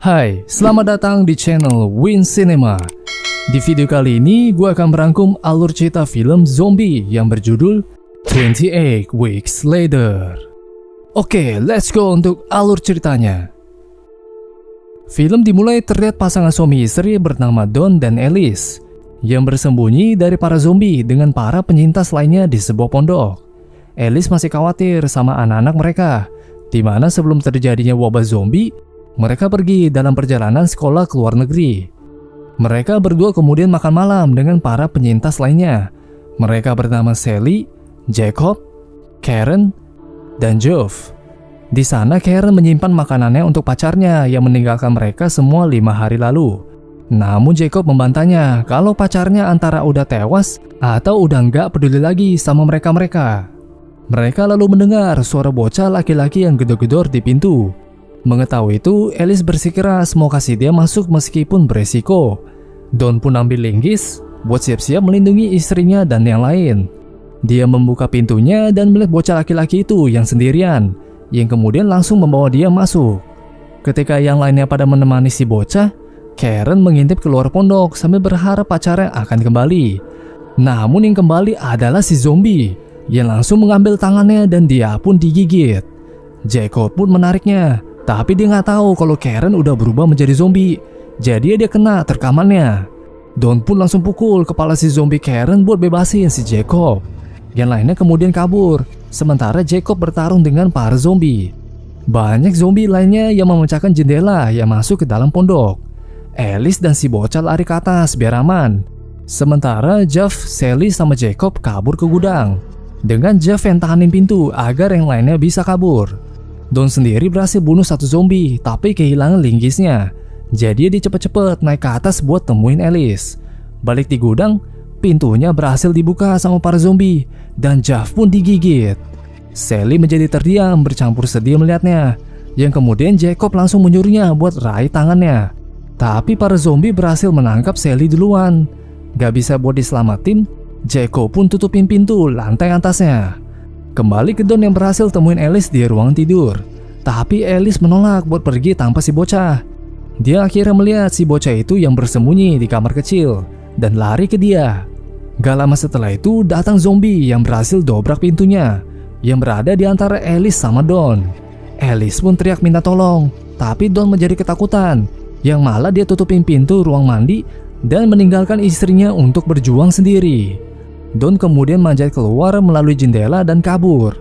Hai, selamat datang di channel Win Cinema. Di video kali ini, gue akan merangkum alur cerita film zombie yang berjudul 28 Weeks Later. Oke, let's go untuk alur ceritanya. Film dimulai terlihat pasangan suami istri bernama Don dan Alice yang bersembunyi dari para zombie dengan para penyintas lainnya di sebuah pondok. Alice masih khawatir sama anak-anak mereka, di mana sebelum terjadinya wabah zombie, mereka pergi dalam perjalanan sekolah ke luar negeri. Mereka berdua kemudian makan malam dengan para penyintas lainnya. Mereka bernama Sally, Jacob, Karen, dan Geoff. Di sana Karen menyimpan makanannya untuk pacarnya yang meninggalkan mereka semua 5 hari lalu. Namun Jacob membantahnya kalau pacarnya antara udah tewas atau udah nggak peduli lagi sama mereka-mereka. Mereka lalu mendengar suara bocah laki-laki yang gedor-gedor di pintu. Mengetahui itu, Alice bersikeras mau kasih dia masuk meskipun beresiko. Don pun ambil linggis buat siap-siap melindungi istrinya dan yang lain. Dia membuka pintunya dan melihat bocah laki-laki itu yang sendirian, yang kemudian langsung membawa dia masuk. Ketika yang lainnya pada menemani si bocah, Karen mengintip keluar pondok sambil berharap pacarnya akan kembali. Namun yang kembali adalah si zombie yang langsung mengambil tangannya dan dia pun digigit. Jacob pun menariknya, tapi dia nggak tahu kalau Karen udah berubah menjadi zombie. Jadi dia kena terkamannya. Don pun langsung pukul kepala si zombie Karen buat bebasin si Jacob. Yang lainnya kemudian kabur, sementara Jacob bertarung dengan para zombie. Banyak zombie lainnya yang memecahkan jendela yang masuk ke dalam pondok. Alice dan si bocah lari ke atas biar aman. Sementara Geoff, Sally, sama Jacob kabur ke gudang. Dengan Geoff yang tahanin pintu agar yang lainnya bisa kabur. Don sendiri berhasil bunuh satu zombie tapi kehilangan linggisnya. Jadi dia cepet-cepet naik ke atas buat temuin Alice. Balik di gudang, pintunya berhasil dibuka sama para zombie dan Geoff pun digigit. Sally menjadi terdiam bercampur sedih melihatnya. Yang kemudian Jacob langsung menyuruhnya buat raih tangannya. Tapi para zombie berhasil menangkap Sally duluan. Gak bisa buat diselamatin, Jacob pun tutupin pintu lantai atasnya. Kembali ke Don yang berhasil temuin Alice di ruang tidur. Tapi Alice menolak buat pergi tanpa si bocah. Dia akhirnya melihat si bocah itu yang bersembunyi di kamar kecil dan lari ke dia. Gak lama setelah itu datang zombie yang berhasil dobrak pintunya yang berada di antara Alice sama Don. Alice pun teriak minta tolong, tapi Don menjadi ketakutan yang malah dia tutupin pintu ruang mandi dan meninggalkan istrinya untuk berjuang sendiri. Don kemudian manjat keluar melalui jendela dan kabur.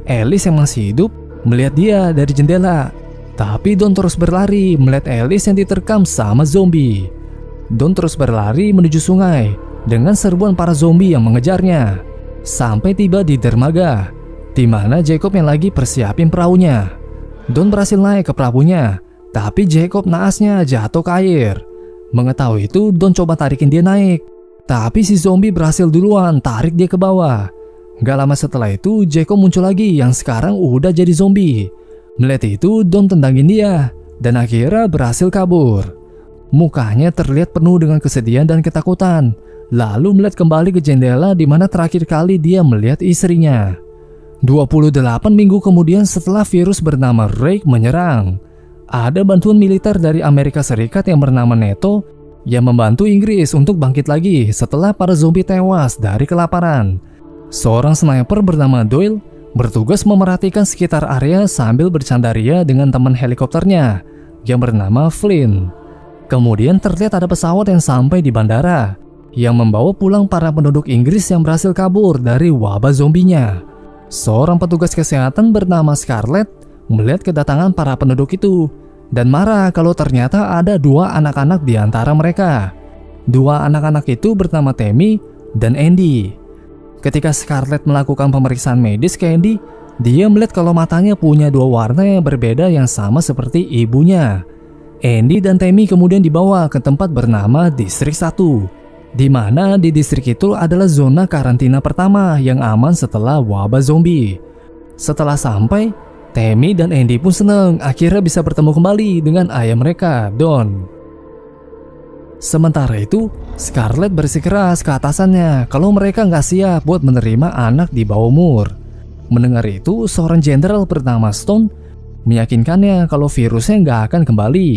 Alice yang masih hidup melihat dia dari jendela. Tapi Don terus berlari melihat Alice yang diterkam sama zombie. Don terus berlari menuju sungai dengan serbuan para zombie yang mengejarnya. Sampai tiba di dermaga, di mana Jacob yang lagi persiapin perahunya. Don berhasil naik ke perahunya, tapi Jacob naasnya jatuh ke air. Mengetahui itu, Don coba tarikin dia naik. Tapi si zombie berhasil duluan tarik dia ke bawah. Gak lama setelah itu Jacob muncul lagi yang sekarang udah jadi zombie. Melihat itu Don tendangin dia dan akhirnya berhasil kabur. Mukanya terlihat penuh dengan kesedihan dan ketakutan. Lalu melihat kembali ke jendela di mana terakhir kali dia melihat istrinya. 28 minggu kemudian setelah virus bernama Rake menyerang, ada bantuan militer dari Amerika Serikat yang bernama NATO yang membantu Inggris untuk bangkit lagi setelah para zombie tewas dari kelaparan. Seorang sniper bernama Doyle bertugas memerhatikan sekitar area sambil bercandaria dengan teman helikopternya yang bernama Flynn. Kemudian terlihat ada pesawat yang sampai di bandara yang membawa pulang para penduduk Inggris yang berhasil kabur dari wabah zombinya. Seorang petugas kesehatan bernama Scarlett melihat kedatangan para penduduk itu dan marah kalau ternyata ada 2 anak-anak di antara mereka. 2 anak-anak itu bernama Tammy dan Andy. Ketika Scarlett melakukan pemeriksaan medis ke Andy, dia melihat kalau matanya punya 2 warna yang berbeda yang sama seperti ibunya. Andy dan Tammy kemudian dibawa ke tempat bernama Distrik 1, di mana di distrik itu adalah zona karantina pertama yang aman setelah wabah zombie. Setelah sampai, Tammy dan Andy pun senang akhirnya bisa bertemu kembali dengan ayah mereka, Don. Sementara itu, Scarlett bersikeras ke atasannya kalau mereka nggak siap buat menerima anak di bawah umur. Mendengar itu, seorang jenderal bernama Stone meyakinkannya kalau virusnya nggak akan kembali.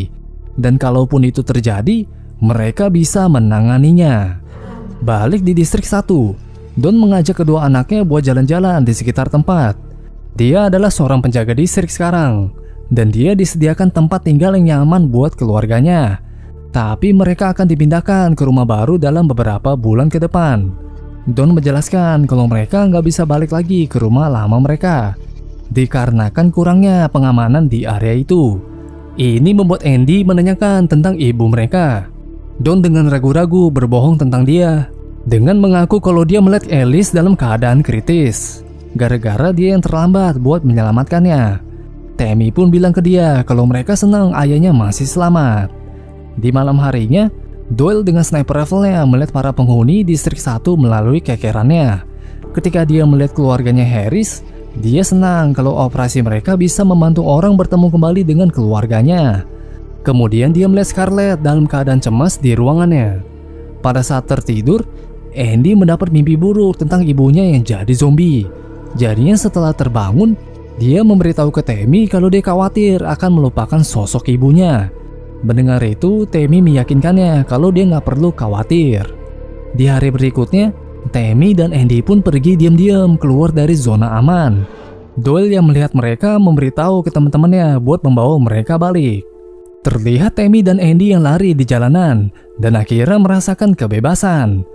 dan kalaupun itu terjadi, mereka bisa menanganinya. Balik di distrik 1, Don mengajak kedua anaknya buat jalan-jalan di sekitar tempat. Dia adalah seorang penjaga distrik sekarang, dan dia disediakan tempat tinggal yang nyaman buat keluarganya. Tapi mereka akan dipindahkan ke rumah baru dalam beberapa bulan ke depan. Don menjelaskan kalau mereka nggak bisa balik lagi ke rumah lama mereka, dikarenakan kurangnya pengamanan di area itu. Ini membuat Andy menanyakan tentang ibu mereka. Don dengan ragu-ragu berbohong tentang dia, dengan mengaku kalau dia melihat Alice dalam keadaan kritis, gara-gara dia yang terlambat buat menyelamatkannya. Tammy pun bilang ke dia kalau mereka senang ayahnya masih selamat. Di malam harinya, Doyle dengan sniper rifle-nya melihat para penghuni distrik 1 melalui kekerannya. Ketika dia melihat keluarganya Harris, dia senang kalau operasi mereka bisa membantu orang bertemu kembali dengan keluarganya. Kemudian dia melihat Scarlett dalam keadaan cemas di ruangannya. Pada saat tertidur, Andy mendapat mimpi buruk tentang ibunya yang jadi zombie. Jadinya setelah terbangun, dia memberitahu ke Tammy kalau dia khawatir akan melupakan sosok ibunya. Mendengar itu, Tammy meyakinkannya kalau dia nggak perlu khawatir. Di hari berikutnya, Tammy dan Andy pun pergi diam-diam keluar dari zona aman. Doyle yang melihat mereka memberitahu ke teman-temannya buat membawa mereka balik. Terlihat Tammy dan Andy yang lari di jalanan dan akhirnya merasakan kebebasan.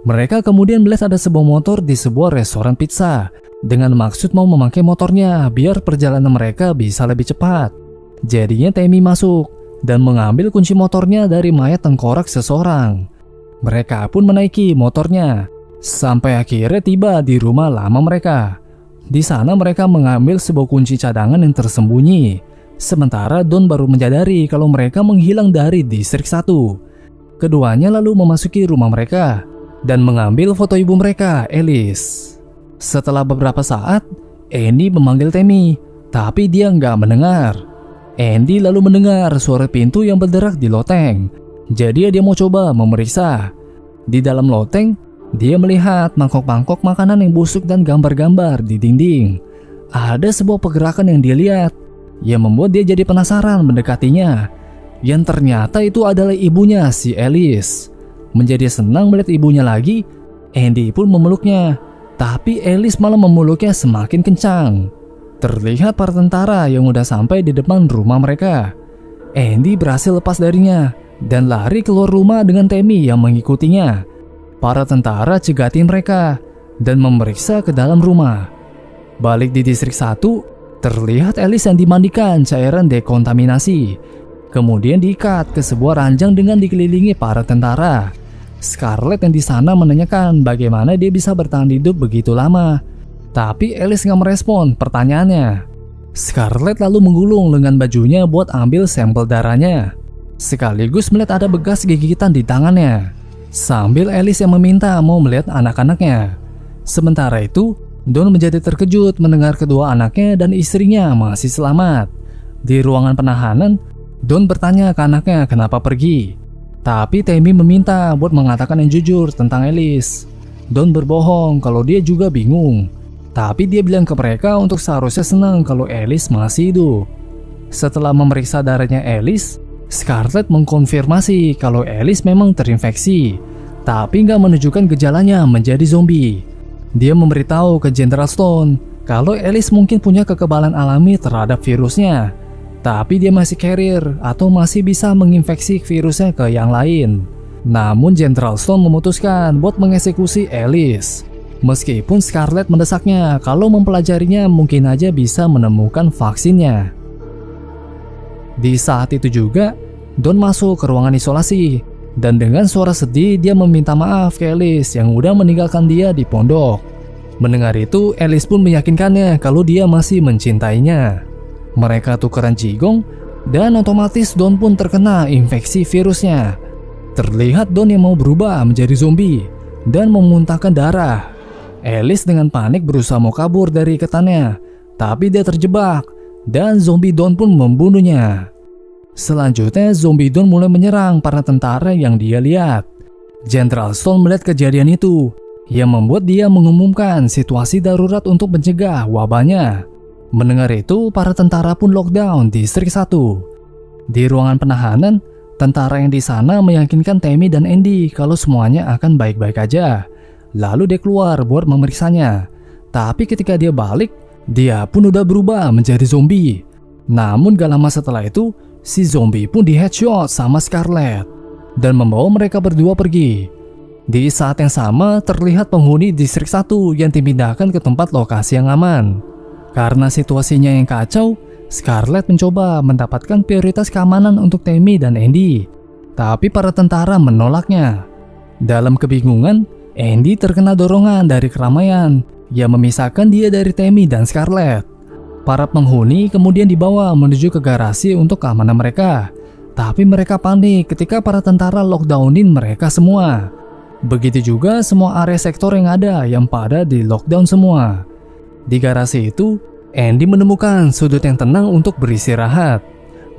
Mereka kemudian melihat ada sebuah motor di sebuah restoran pizza dengan maksud mau memakai motornya biar perjalanan mereka bisa lebih cepat. Jadinya Tammy masuk dan mengambil kunci motornya dari mayat tengkorak seseorang. Mereka pun menaiki motornya sampai akhirnya tiba di rumah lama mereka. Di sana mereka mengambil sebuah kunci cadangan yang tersembunyi. Sementara Don baru menyadari kalau mereka menghilang dari distrik 1. Keduanya lalu memasuki rumah mereka dan mengambil foto ibu mereka, Alice. Setelah beberapa saat, Andy memanggil Tammy, tapi dia nggak mendengar. Andy lalu mendengar suara pintu yang berderak di loteng. Jadi dia mau coba memeriksa. Di dalam loteng, dia melihat mangkok-mangkok makanan yang busuk dan gambar-gambar di dinding. Ada sebuah pergerakan yang dia lihat yang membuat dia jadi penasaran mendekatinya. Yang ternyata itu adalah ibunya si Alice. Menjadi senang melihat ibunya lagi, Andy pun memeluknya. Tapi Alice malah memeluknya semakin kencang. Terlihat para tentara yang udah sampai di depan rumah mereka. Andy berhasil lepas darinya dan lari keluar rumah dengan Tammy yang mengikutinya. Para tentara cegatin mereka dan memeriksa ke dalam rumah. Balik di distrik 1, terlihat Alice yang dimandikan cairan dekontaminasi, kemudian diikat ke sebuah ranjang dengan dikelilingi para tentara. Scarlett yang di sana menanyakan bagaimana dia bisa bertahan hidup begitu lama, tapi Alice nggak merespon pertanyaannya. Scarlett lalu menggulung lengan bajunya buat ambil sampel darahnya, sekaligus melihat ada bekas gigitan di tangannya. Sambil Alice yang meminta mau melihat anak-anaknya. Sementara itu, Don menjadi terkejut mendengar kedua anaknya dan istrinya masih selamat. Di ruangan penahanan, Don bertanya ke anaknya kenapa pergi. Tapi Tammy meminta buat mengatakan yang jujur tentang Alice. Don berbohong kalau dia juga bingung. Tapi dia bilang ke mereka untuk seharusnya senang kalau Alice masih hidup. Setelah memeriksa darahnya Alice, Scarlett mengkonfirmasi kalau Alice memang terinfeksi, tapi nggak menunjukkan gejalanya menjadi zombie. Dia memberitahu ke General Stone kalau Alice mungkin punya kekebalan alami terhadap virusnya, tapi dia masih carrier atau masih bisa menginfeksi virusnya ke yang lain. Namun General Stone memutuskan buat mengeksekusi Alice. Meskipun Scarlett mendesaknya kalau mempelajarinya mungkin aja bisa menemukan vaksinnya. Di saat itu juga, Don masuk ke ruangan isolasi dan dengan suara sedih dia meminta maaf ke Alice yang udah meninggalkan dia di pondok. Mendengar itu, Alice pun meyakinkannya kalau dia masih mencintainya. Mereka tukeran jigong dan otomatis Don pun terkena infeksi virusnya. Terlihat Don yang mau berubah menjadi zombie dan memuntahkan darah. Alice dengan panik berusaha mau kabur dari ikatannya, tapi dia terjebak dan zombie Don pun membunuhnya. Selanjutnya zombie Don mulai menyerang para tentara yang dia lihat. General Stone melihat kejadian itu yang membuat dia mengumumkan situasi darurat untuk mencegah wabahnya. Mendengar itu, para tentara pun lockdown di distrik 1. Di ruangan penahanan, Tentara yang di sana meyakinkan Tammy dan Andy kalau semuanya akan baik-baik aja. Lalu dia keluar buat memeriksanya. Tapi ketika dia balik, dia pun udah berubah menjadi zombie. Namun gak lama setelah itu, si zombie pun di headshot sama Scarlett dan membawa mereka berdua pergi. Di saat yang sama, terlihat penghuni distrik 1 yang dipindahkan ke tempat lokasi yang aman. Karena situasinya yang kacau, Scarlett mencoba mendapatkan prioritas keamanan untuk Tammy dan Andy. Tapi para tentara menolaknya. Dalam kebingungan, Andy terkena dorongan dari keramaian yang memisahkan dia dari Tammy dan Scarlett. Para penghuni kemudian dibawa menuju ke garasi untuk keamanan mereka. Tapi mereka panik ketika para tentara lockdownin mereka semua. Begitu juga semua area sektor yang ada yang pada di lockdown semua. Di garasi itu, Andy menemukan sudut yang tenang untuk beristirahat,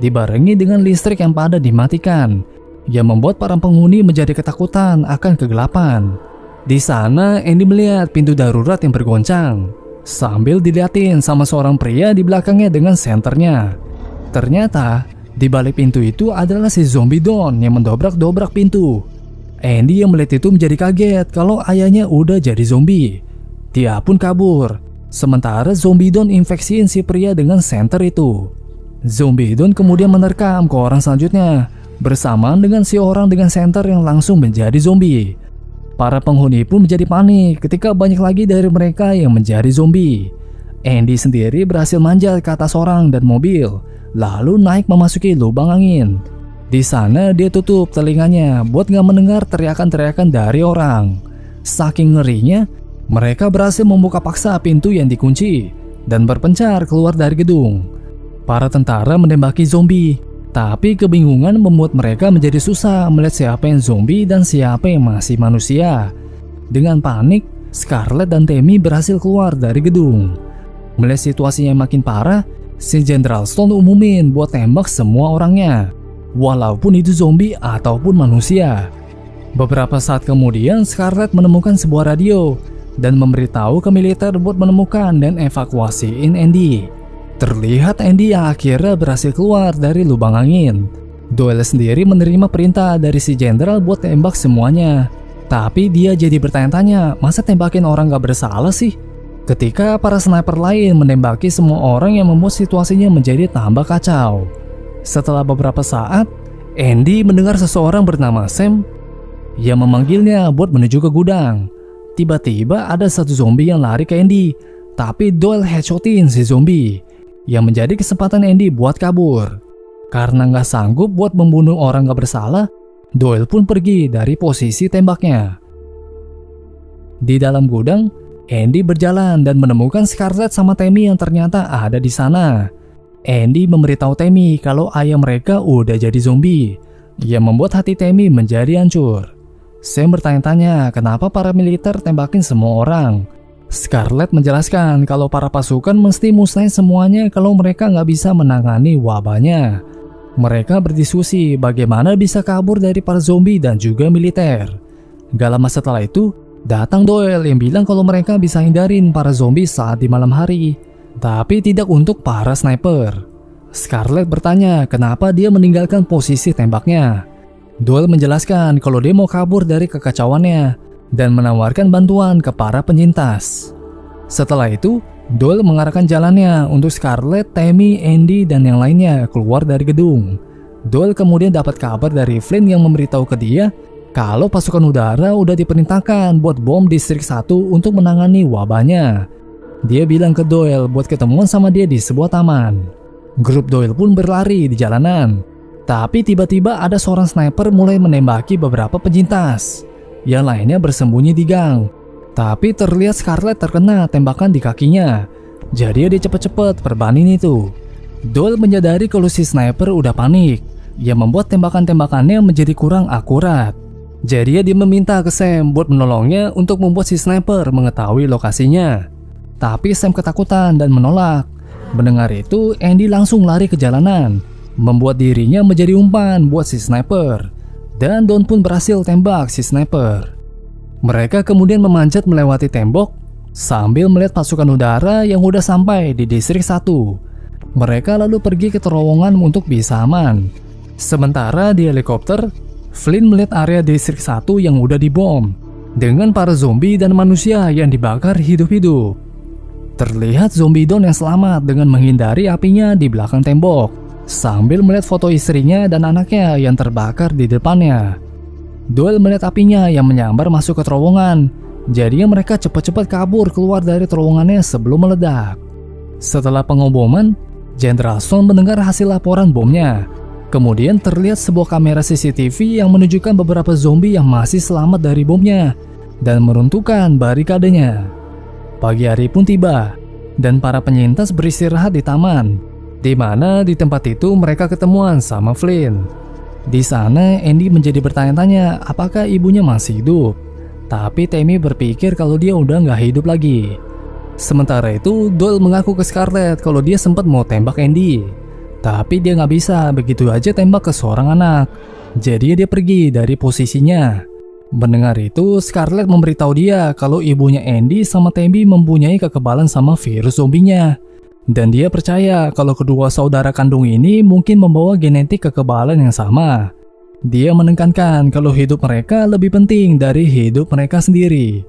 dibarengi dengan listrik yang pada dimatikan, yang membuat para penghuni menjadi ketakutan akan kegelapan. Di sana, Andy melihat pintu darurat yang bergoncang, sambil diliatin sama seorang pria di belakangnya dengan senternya. Ternyata, di balik pintu itu adalah si zombie Don yang mendobrak-dobrak pintu. Andy yang melihat itu menjadi kaget kalau ayahnya udah jadi zombie. Dia pun kabur. Sementara zombie Don infeksiin si pria dengan senter itu. Zombie Don kemudian menerkam ke orang selanjutnya bersamaan dengan si orang dengan senter yang langsung menjadi zombie. Para penghuni pun menjadi panik ketika banyak lagi dari mereka yang menjadi zombie. Andy sendiri berhasil manjat ke atas orang dan mobil, lalu naik memasuki lubang angin. Di sana dia tutup telinganya buat gak mendengar teriakan-teriakan dari orang. Saking ngerinya, mereka berhasil membuka paksa pintu yang dikunci dan berpencar keluar dari gedung. Para tentara menembaki zombie, tapi kebingungan membuat mereka menjadi susah melihat siapa yang zombie dan siapa yang masih manusia. Dengan panik, Scarlett dan Tammy berhasil keluar dari gedung. Melihat situasinya yang makin parah, si General Stone umumin buat tembak semua orangnya, walaupun itu zombie ataupun manusia. Beberapa saat kemudian, Scarlett menemukan sebuah radio dan memberitahu ke militer buat menemukan dan evakuasiin Andy. Terlihat Andy yang akhirnya berhasil keluar dari lubang angin. Doyle sendiri menerima perintah dari si jenderal buat tembak semuanya. Tapi dia jadi bertanya-tanya, masa tembakin orang gak bersalah sih? Ketika para sniper lain menembaki semua orang yang membuat situasinya menjadi tambah kacau. Setelah beberapa saat, Andy mendengar seseorang bernama Sam yang memanggilnya buat menuju ke gudang. Tiba-tiba ada satu zombie yang lari ke Andy, tapi Doyle headshotin si zombie, yang menjadi kesempatan Andy buat kabur. Karena nggak sanggup buat membunuh orang nggak bersalah, Doyle pun pergi dari posisi tembaknya. Di dalam gudang, Andy berjalan dan menemukan Scarlett sama Tammy yang ternyata ada di sana. Andy memberitahu Tammy kalau ayah mereka udah jadi zombie, yang membuat hati Tammy menjadi hancur. Sam bertanya-tanya kenapa para militer tembakin semua orang. Scarlett menjelaskan kalau para pasukan mesti musnahin semuanya kalau mereka nggak bisa menangani wabahnya. Mereka berdiskusi bagaimana bisa kabur dari para zombie dan juga militer. Gak lama setelah itu, datang Doyle yang bilang kalau mereka bisa hindarin para zombie saat di malam hari, tapi tidak untuk para sniper. Scarlett bertanya kenapa dia meninggalkan posisi tembaknya. Doyle menjelaskan kalau dia mau kabur dari kekacauannya dan menawarkan bantuan ke para penyintas. Setelah itu, Doyle mengarahkan jalannya untuk Scarlett, Tammy, Andy, dan yang lainnya keluar dari gedung. Doyle kemudian dapat kabar dari Flynn yang memberitahu ke dia kalau pasukan udara udah diperintahkan buat bom distrik 1 untuk menangani wabahnya. Dia bilang ke Doyle buat ketemuan sama dia di sebuah taman. Grup Doyle pun berlari di jalanan. Tapi tiba-tiba ada seorang sniper mulai menembaki beberapa penyintas. Yang lainnya bersembunyi di gang. Tapi terlihat Scarlett terkena tembakan di kakinya. Jadi dia cepet-cepet perbanin itu. Doyle menyadari kalau si sniper udah panik, yang membuat tembakan-tembakannya menjadi kurang akurat. Jadi dia meminta ke Sam buat menolongnya untuk membuat si sniper mengetahui lokasinya. Tapi Sam ketakutan dan menolak. Mendengar itu, Andy langsung lari ke jalanan, membuat dirinya menjadi umpan buat si sniper. Dan Don pun berhasil tembak si sniper. Mereka kemudian memanjat melewati tembok sambil melihat pasukan udara yang udah sampai di distrik 1. Mereka lalu pergi ke terowongan untuk bisa aman. Sementara di helikopter, Flynn melihat area distrik 1 yang udah dibom, dengan para zombie dan manusia yang dibakar hidup-hidup. Terlihat zombie Don yang selamat dengan menghindari apinya di belakang tembok, sambil melihat foto istrinya dan anaknya yang terbakar di depannya. Doyle melihat apinya yang menyambar masuk ke terowongan, jadinya mereka cepat-cepat kabur keluar dari terowongannya sebelum meledak. Setelah pengeboman, Jenderal Stone mendengar hasil laporan bomnya. Kemudian terlihat sebuah kamera CCTV yang menunjukkan beberapa zombie yang masih selamat dari bomnya dan meruntuhkan barikadenya. Pagi hari pun tiba, dan para penyintas beristirahat di taman, di mana di tempat itu mereka ketemuan sama Flynn. Di sana Andy menjadi bertanya-tanya apakah ibunya masih hidup, tapi Tammy berpikir kalau dia udah nggak hidup lagi. Sementara itu Doyle mengaku ke Scarlett kalau dia sempat mau tembak Andy, tapi dia nggak bisa begitu aja tembak ke seorang anak. Jadi dia pergi dari posisinya. Mendengar itu, Scarlett memberitahu dia kalau ibunya Andy sama Tammy mempunyai kekebalan sama virus zombinya. Dan dia percaya kalau kedua saudara kandung ini mungkin membawa genetik kekebalan yang sama. Dia menekankan kalau hidup mereka lebih penting dari hidup mereka sendiri.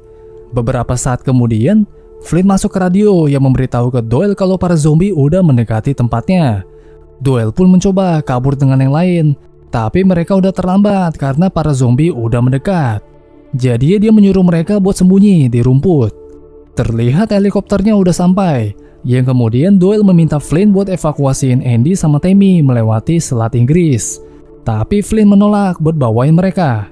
Beberapa saat kemudian, Flynn masuk ke radio yang memberitahu ke Doyle kalau para zombie udah mendekati tempatnya. Doyle pun mencoba kabur dengan yang lain, tapi mereka udah terlambat karena para zombie udah mendekat. Jadi dia menyuruh mereka buat sembunyi di rumput. Terlihat helikopternya udah sampai, yang kemudian Doyle meminta Flynn buat evakuasiin Andy sama Tammy melewati Selat Inggris. Tapi Flynn menolak buat bawain mereka.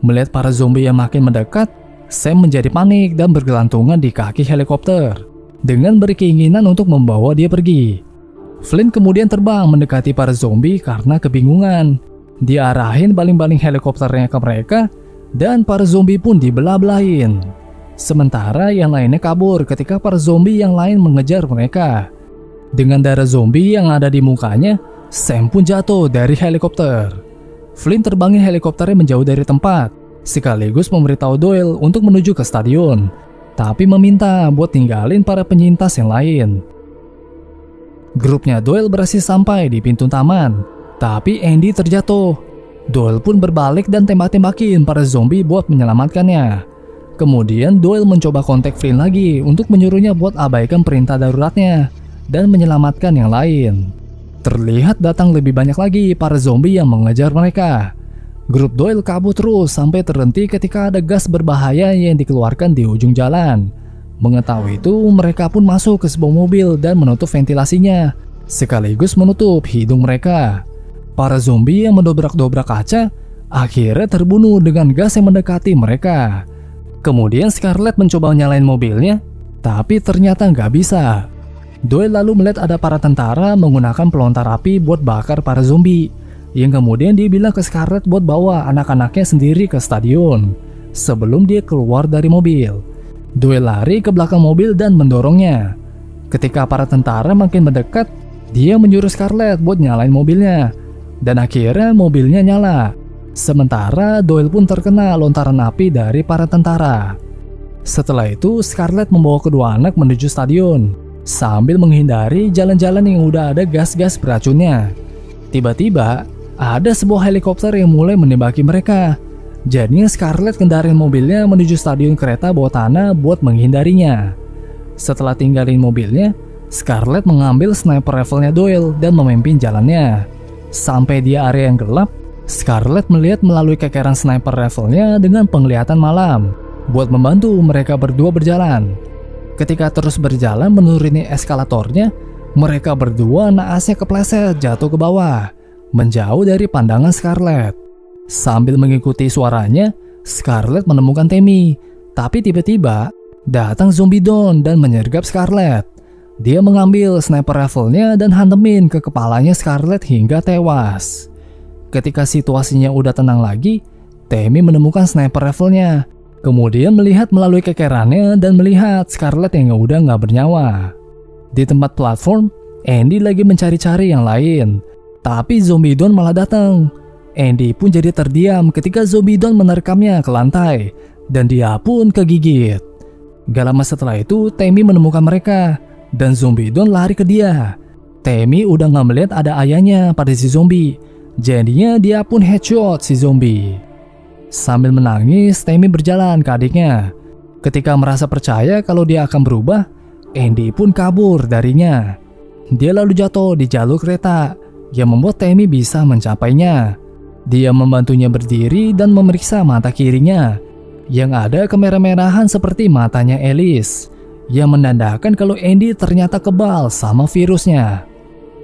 Melihat para zombie yang makin mendekat, Sam menjadi panik dan bergelantungan di kaki helikopter dengan berkeinginan untuk membawa dia pergi. Flynn kemudian terbang mendekati para zombie karena kebingungan. Dia arahin baling-baling helikopternya ke mereka, dan para zombie pun dibelah-belahin. Sementara yang lainnya kabur ketika para zombie yang lain mengejar mereka. Dengan darah zombie yang ada di mukanya, Sam pun jatuh dari helikopter. Flynn terbangin helikopternya menjauh dari tempat, sekaligus memberitahu Doyle untuk menuju ke stadion, tapi meminta buat tinggalin para penyintas yang lain. Grupnya Doyle berhasil sampai di pintu taman, tapi Andy terjatuh. Doyle pun berbalik dan tembak-tembakin para zombie buat menyelamatkannya. Kemudian Doyle mencoba kontak Flynn lagi untuk menyuruhnya buat abaikan perintah daruratnya dan menyelamatkan yang lain. Terlihat datang lebih banyak lagi para zombie yang mengejar mereka. Grup Doyle kabur terus sampai terhenti ketika ada gas berbahaya yang dikeluarkan di ujung jalan. Mengetahui itu, mereka pun masuk ke sebuah mobil dan menutup ventilasinya, sekaligus menutup hidung mereka. Para zombie yang mendobrak-dobrak kaca akhirnya terbunuh dengan gas yang mendekati mereka. Kemudian Scarlett mencoba nyalain mobilnya, tapi ternyata nggak bisa. Doyle lalu melihat ada para tentara menggunakan pelontar api buat bakar para zombie, yang kemudian dia bilang ke Scarlett buat bawa anak-anaknya sendiri ke stadion sebelum dia keluar dari mobil. Doyle lari ke belakang mobil dan mendorongnya. Ketika para tentara makin mendekat, dia menyuruh Scarlett buat nyalain mobilnya, dan akhirnya mobilnya nyala. Sementara Doyle pun terkena lontaran api dari para tentara. Setelah itu, Scarlett membawa kedua anak menuju stadion sambil menghindari jalan-jalan yang udah ada gas-gas beracunnya. Tiba-tiba, ada sebuah helikopter yang mulai menembaki mereka. Jadinya Scarlett kendarin mobilnya menuju stadion kereta bawah tanah buat menghindarinya. Setelah tinggalin mobilnya, Scarlett mengambil sniper rifle-nya Doyle dan memimpin jalannya. Sampai di area yang gelap, Scarlett melihat melalui kekeran sniper rifle-nya dengan penglihatan malam buat membantu mereka berdua berjalan. Ketika terus berjalan menuruni eskalatornya, mereka berdua naasnya kepleset jatuh ke bawah, menjauh dari pandangan Scarlett. Sambil mengikuti suaranya, Scarlett menemukan Tammy, tapi tiba-tiba datang zombie Don dan menyergap Scarlett. Dia mengambil sniper rifle-nya dan hantemin ke kepalanya Scarlett hingga tewas. Ketika situasinya udah tenang lagi, Tammy menemukan sniper rifle-nya, kemudian melihat melalui kekerannya dan melihat Scarlett yang udah gak bernyawa. Di tempat platform, Andy lagi mencari-cari yang lain, tapi zombie Don malah datang. Andy pun jadi terdiam ketika zombie Don menerkamnya ke lantai, dan dia pun kegigit. Gak lama setelah itu, Tammy menemukan mereka, dan zombie Don lari ke dia. Tammy udah gak melihat ada ayahnya pada si zombie, Jadinya dia pun headshot si zombie. Sambil menangis, Tammy berjalan ke adiknya. Ketika merasa percaya kalau dia akan berubah, Andy pun kabur darinya. Dia lalu jatuh di jalur kereta yang membuat Tammy bisa mencapainya. Dia membantunya berdiri dan memeriksa mata kirinya yang ada kemerah-merahan seperti matanya Alice, yang menandakan kalau Andy ternyata kebal sama virusnya.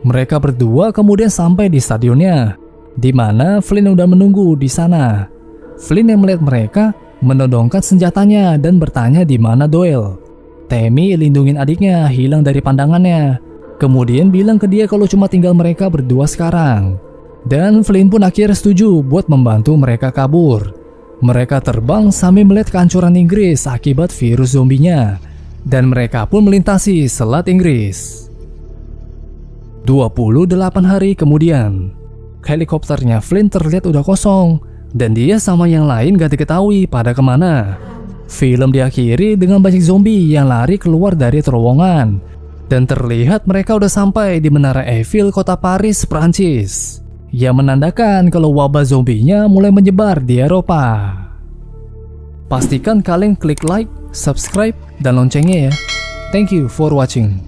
Mereka berdua kemudian sampai di stadionnya, di mana Flynn udah menunggu di sana. Flynn yang melihat mereka menodongkan senjatanya dan bertanya di mana Doyle. Tammy lindungin adiknya hilang dari pandangannya, kemudian bilang ke dia kalau cuma tinggal mereka berdua sekarang. Dan Flynn pun akhirnya setuju buat membantu mereka kabur. Mereka terbang sambil melihat kehancuran Inggris akibat virus zombinya, dan mereka pun melintasi Selat Inggris. 28 hari kemudian, helikopternya Flynn terlihat udah kosong, dan dia sama yang lain gak diketahui pada kemana. Film diakhiri dengan banyak zombie yang lari keluar dari terowongan, dan terlihat mereka udah sampai di Menara Eiffel kota Paris, Prancis, yang menandakan kalau wabah zombinya mulai menyebar di Eropa. Pastikan kalian klik like, subscribe, dan loncengnya ya. Thank you for watching.